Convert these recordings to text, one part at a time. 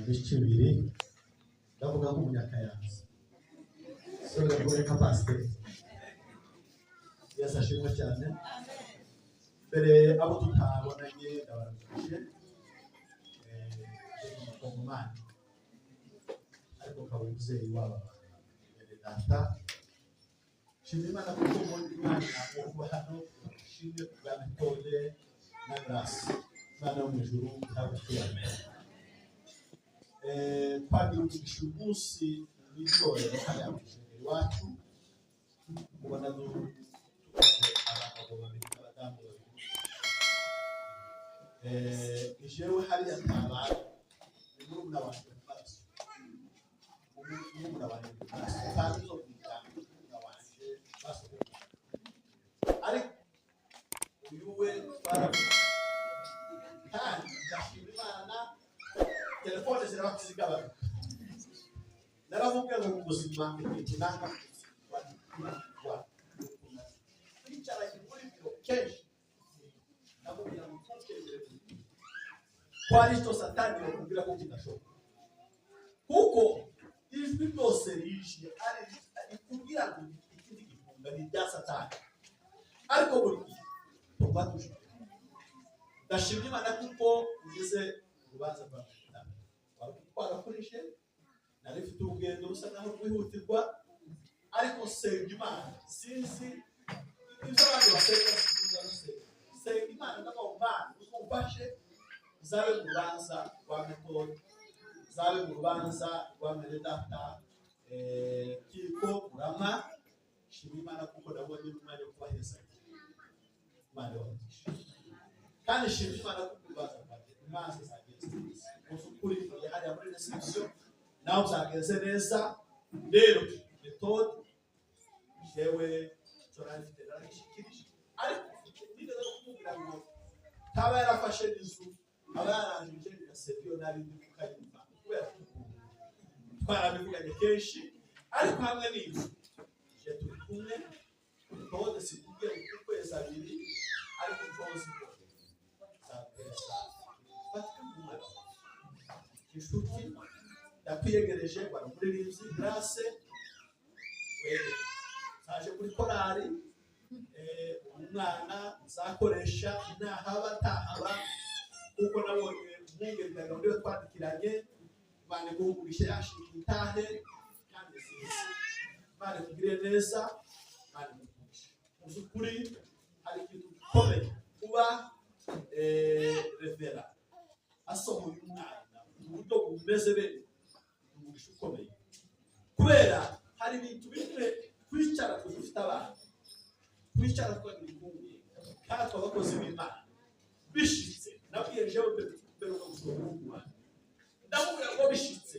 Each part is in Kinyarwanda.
ibice bibiri ndavuga nk'umunyakayanza sore muri capacity yasashimwe cyane mbere abo tutabonanye ndabarashije umumani ariko kabuze iwabo data shimwe Imana kuko muri Imana uba hano shimwe bwa Metode na Grace Imana yo mu ijuru ntabwo kwagira umugisha umunsi w'itorero hariya mu ishengero iwacu ubona abagabo babiri n'abadamu babiri jewe hariya ntabaye ni murumuna wanjye mu maraso murumuna wanjye mu maraso kandi zo kwitanga murumuna wanjye basohoye ariko uyu we twaravuga kandi ndashima Imana telefone zirabakizigabanuka naramubwiye ngo mu buzima ikintu nanga kwicara muri biro kenshi namubwira ngo ntukerere ko Aristo Satani bakubwira ko kidashoboka kuko ijwi ryose rije ari kubwira ngo ikindi gifunga ni rya Satani ariko buri gihe tuba dushobora ndashimye Imana kuko ngeze urubanza rwa twarakoreshe narifite urugendo rusa naho rwihutirwa ariko senga Imana sinzi ibyo abantu basenga senga Imana n'abamana uzumfashe zabe mu rubanza rwa Metode zabe mu rubanza rwa Data kiko Murama shima Imana kuko nabonye umwanya wo kubaheza Imana wagisha kandi shima Imana kuko urubanza rwanjye imanza zagenze ukuri hari muri reception naho zagenze neza rero Metode jewe zorafite narishikirije ariko nigeze kumubwira ngo taba yarafashe n'inzu abarangije bigasebyo nari ndi kukayumva kubera twarabivuganye kenshi ariko hamwe n'inzu je turi kumwe Metode sikubwiye ukwezi abiri ariko nzozi zapesa batumwe inshuti yakwiyegereje bari muri rimzi Grace wewe saje kuri korari umwana zakoresha intahaba tahaba kuko nabonye umwenge ndaga muri twandikiranye bane guhugurisha yashika itahe kandi sisi bane kugire neza bane kugurisha uzukuri hari ikintu gikomeye kuba revera asohoye umwana uburyo bumeze bene umugisha ukomeye kubera hari ibintu bimwe kwicara dufite abantu kwicara twagira inkungu kandi abakozi b'Imana bishitse nabwiye jewe mbere no gusoma ndamubwira ngo bishitse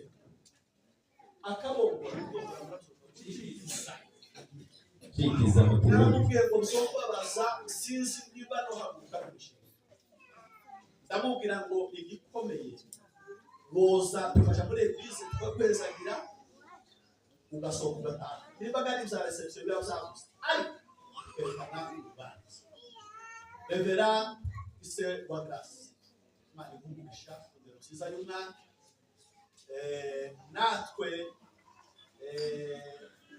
akabongo kikiza ndamubwiye ngo nzobabaza sinzi niba no haguka ndamubwira ngo igikomeye boza tufasha muri eglise twakwezagira ugasohoka ugataha niba gari bya reception byabuzagusa ariko kwerekana ubanza revera ise wa Grace Imana igumisha kugera usiza y'umwana natwe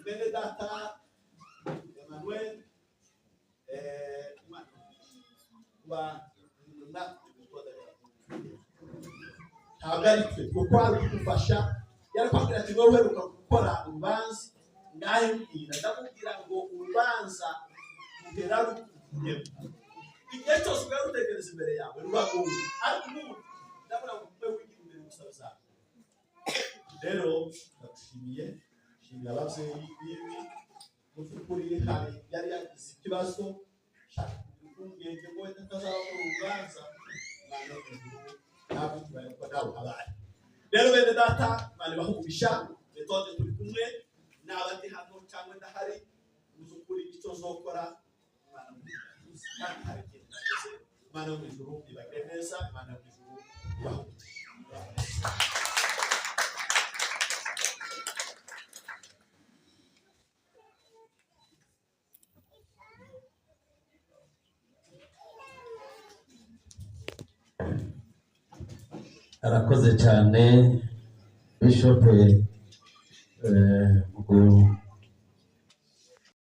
bene data Emmanuel Imana kuba ntabwo ari twe kuko ari kudufasha yari kwambwira ati wowe uheruka gukora urubanza ngahe mbwira ndamubwira ngo urubanza rugera rukugemo igihe cyose ugera rutegereza imbere yawe rubaguye ariko ubu ndabona ngo ube wigira imbere gusaba zawe rero ndagushimiye shimira ababyeyi bibi mu by'ukuri hari yari yagize ikibazo shaka impungenge ngo wenda atazabakora urubanza Imana y'ijuru ntabwo tubaye ko nawe habaye rero bene data Imana ibahugisha Metode turi kumwe n'abandi hano cyangwa ndahari mu by'ukuri icyo nzokora Imana kandi hari ikintu nagize Imana yo mu ijuru ibagire neza Imana yo mu ijuru ibahugisha arakoze cyane Bishop